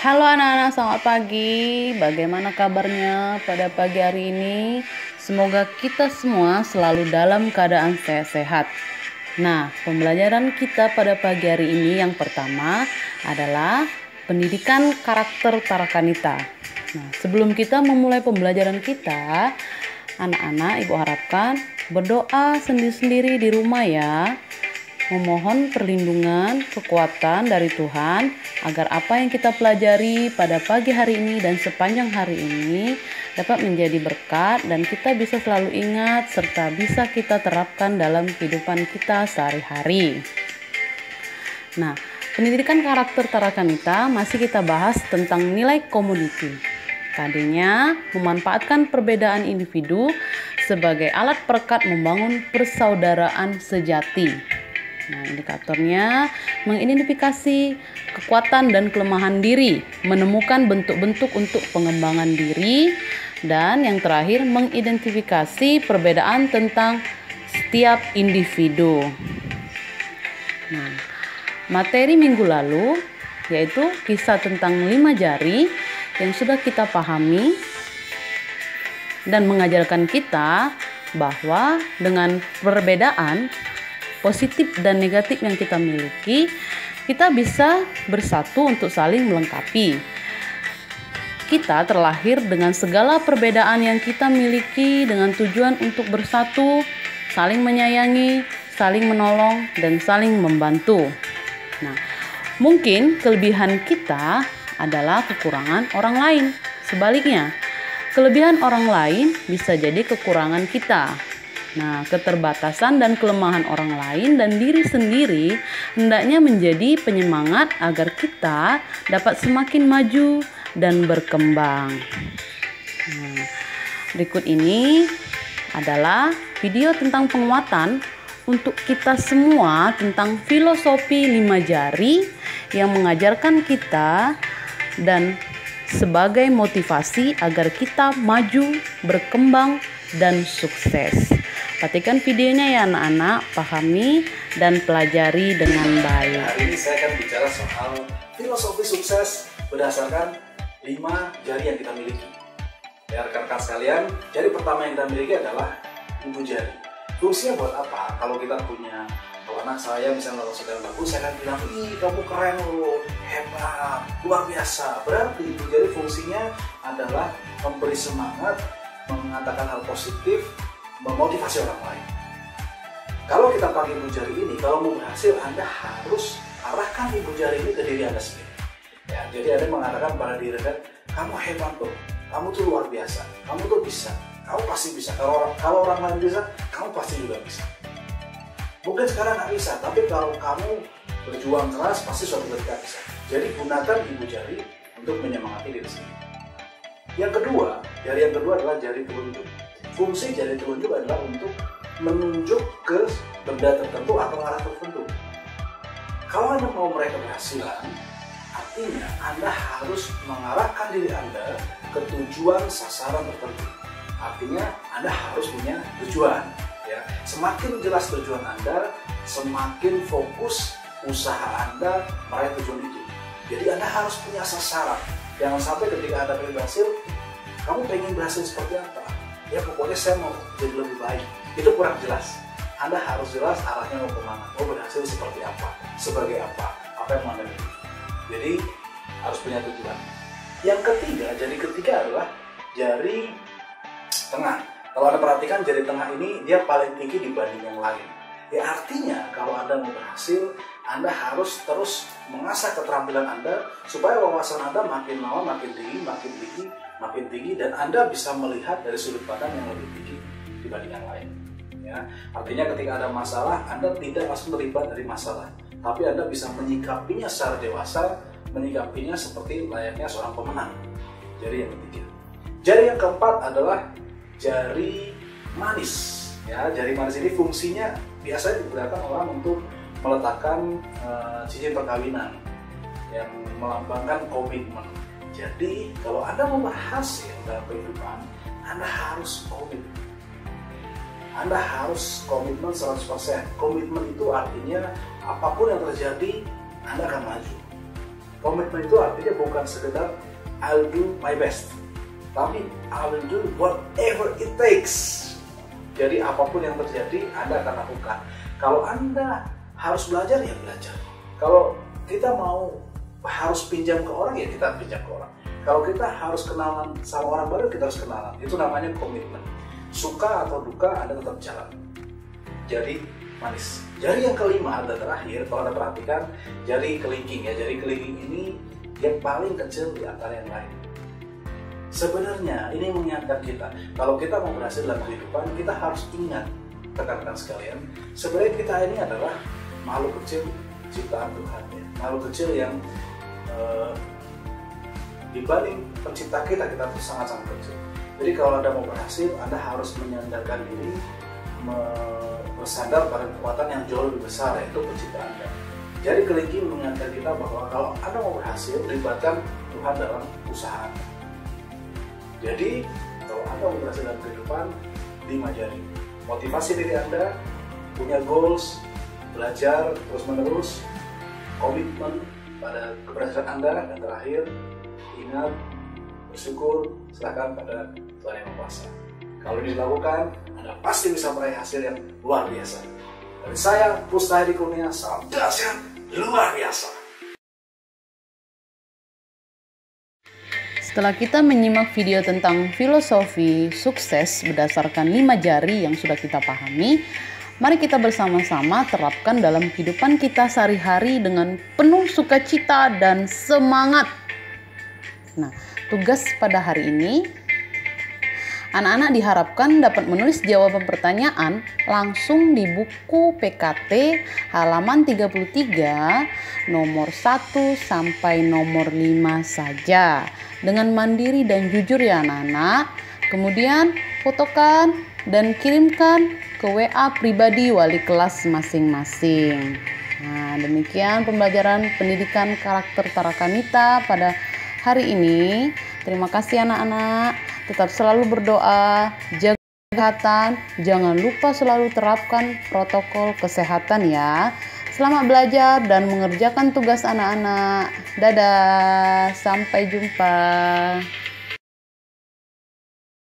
Halo anak-anak, selamat pagi. Bagaimana kabarnya pada pagi hari ini? Semoga kita semua selalu dalam keadaan sehat-sehat. Nah, pembelajaran kita pada pagi hari ini yang pertama adalah pendidikan karakter Tarakanita. Nah, sebelum kita memulai pembelajaran kita, anak-anak ibu harapkan berdoa sendiri-sendiri di rumah ya. Memohon perlindungan, kekuatan dari Tuhan agar apa yang kita pelajari pada pagi hari ini dan sepanjang hari ini dapat menjadi berkat dan kita bisa selalu ingat serta bisa kita terapkan dalam kehidupan kita sehari-hari. Nah, pendidikan karakter Tarakanita masih kita bahas tentang nilai community. Tadinya memanfaatkan perbedaan individu sebagai alat perekat membangun persaudaraan sejati. Nah, indikatornya mengidentifikasi kekuatan dan kelemahan diri, menemukan bentuk-bentuk untuk pengembangan diri, dan yang terakhir mengidentifikasi perbedaan tentang setiap individu. Nah, materi minggu lalu yaitu kisah tentang 5 jari yang sudah kita pahami dan mengajarkan kita bahwa dengan perbedaan positif dan negatif yang kita miliki, kita bisa bersatu untuk saling melengkapi. Kita terlahir dengan segala perbedaan yang kita miliki dengan tujuan untuk bersatu, saling menyayangi, saling menolong, dan saling membantu. Nah, mungkin kelebihan kita adalah kekurangan orang lain. Sebaliknya, kelebihan orang lain bisa jadi kekurangan kita. Nah, keterbatasan dan kelemahan orang lain dan diri sendiri hendaknya menjadi penyemangat agar kita dapat semakin maju dan berkembang. Nah, berikut ini adalah video tentang penguatan untuk kita semua tentang filosofi 5 jari yang mengajarkan kita dan sebagai motivasi agar kita maju, berkembang, dan sukses. Perhatikan videonya ya anak-anak, pahami dan pelajari dengan baik. Hari ini saya akan bicara soal filosofi sukses berdasarkan 5 jari yang kita miliki. Ya rekan-rekan sekalian, jari pertama yang kita miliki adalah ibu jari. Fungsinya buat apa? Kalau anak saya misalnya kalau sedang bagus, saya akan bilang, ih kamu keren loh, hebat, luar biasa. Berarti ibu jari fungsinya adalah memberi semangat, mengatakan hal positif, memotivasi orang lain. Kalau kita pakai ibu jari ini, kalau mau berhasil, Anda harus arahkan ibu jari ini ke diri Anda sendiri. Ya, jadi Anda mengatakan pada diri Anda, kamu hebat loh, kamu tuh luar biasa, kamu tuh bisa, kamu pasti bisa. Kalau orang lain bisa, kamu pasti juga bisa. Mungkin sekarang nggak bisa, tapi kalau kamu berjuang keras, pasti suatu ketika bisa. Jadi gunakan ibu jari untuk menyemangati diri sendiri. Yang kedua, jari yang kedua adalah jari telunjuk. Fungsi jari telunjuk adalah untuk menunjuk ke benda tertentu atau arah tertentu. Kalau Anda mau meraih keberhasilan, artinya Anda harus mengarahkan diri Anda ke tujuan sasaran tertentu. Artinya Anda harus punya tujuan. Ya. Semakin jelas tujuan Anda, semakin fokus usaha Anda meraih tujuan itu. Jadi Anda harus punya sasaran. Jangan sampai ketika Anda pengen berhasil, kamu pengen berhasil seperti apa? Ya pokoknya saya mau jadi lebih baik. Itu kurang jelas. Anda harus jelas arahnya mau kemana, mau berhasil seperti apa, sebagai apa yang mau Anda miliki. Jadi harus punya tujuan. Yang ketiga, jari ketiga adalah jari tengah. Kalau Anda perhatikan jari tengah ini dia paling tinggi dibanding yang lain. Ya artinya kalau Anda mau berhasil, Anda harus terus mengasah keterampilan Anda supaya wawasan Anda makin lama makin tinggi dan Anda bisa melihat dari sudut pandang yang lebih tinggi dibanding yang lain. Ya, artinya ketika ada masalah, Anda tidak langsung terlibat dari masalah, tapi Anda bisa menyikapinya secara dewasa, menyikapinya seperti layaknya seorang pemenang. Jari yang ketiga. Jari yang keempat adalah jari manis. Ya, jari manis ini fungsinya biasanya digunakan orang untuk meletakkan cincin perkawinan yang melambangkan komitmen. Jadi kalau Anda mau berhasil dalam kehidupan, Anda harus komit. Anda harus komitmen 100%. Komitmen itu artinya apapun yang terjadi, Anda akan maju. Komitmen itu artinya bukan sekedar I'll do my best, tapi I will do whatever it takes. Jadi apapun yang terjadi, Anda akan lakukan. Kalau Anda harus belajar, ya belajar. Kalau kita mau harus pinjam ke orang, ya kita pinjam ke orang. Kalau kita harus kenalan sama orang baru, kita harus kenalan. Itu namanya komitmen. Suka atau duka, Anda tetap jalan. Jadi manis. Jari yang kelima dan terakhir, kalau Anda perhatikan, jari kelingking ya. Jari kelingking ini yang paling kecil di antara yang lain. Sebenarnya ini mengingatkan kita, kalau kita mau berhasil dalam kehidupan, kita harus ingat, rekan-rekan sekalian, sebenarnya kita ini adalah makhluk kecil ciptaan Tuhan ya. Makhluk kecil yang dibanding pencipta kita tuh sangat-sangat kecil. Jadi kalau Anda mau berhasil, Anda harus menyandarkan diri, bersandar pada kekuatan yang jauh lebih besar, yaitu pencipta Anda. Jadi kelingking mengingatkan kita bahwa kalau Anda mau berhasil, libatkan Tuhan dalam usaha Anda. Jadi kalau Anda mau berhasil dalam kehidupan, 5 jari. Motivasi diri Anda, punya goals, belajar terus-menerus, komitmen pada keberhasilan Anda, dan terakhir, ingat, bersyukur, serahkan pada Tuhan Yang Maha Kuasa. Kalau ini dilakukan, Anda pasti bisa meraih hasil yang luar biasa. Dari saya, Pustahedi Kurnia, salam dahsyat luar biasa. Setelah kita menyimak video tentang filosofi sukses berdasarkan 5 jari yang sudah kita pahami, mari kita bersama-sama terapkan dalam kehidupan kita sehari-hari dengan penuh sukacita dan semangat. Nah, tugas pada hari ini, anak-anak diharapkan dapat menulis jawaban pertanyaan langsung di buku PKT halaman 33 nomor 1 sampai nomor 5 saja. Dengan mandiri dan jujur ya anak-anak. Kemudian fotokan dan kirimkan ke WA pribadi wali kelas masing-masing. Nah, demikian pembelajaran pendidikan karakter Tarakanita pada hari ini. Terima kasih anak-anak. Tetap selalu berdoa, jaga kesehatan, jangan lupa selalu terapkan protokol kesehatan ya. Selamat belajar dan mengerjakan tugas anak-anak. Dadah, sampai jumpa.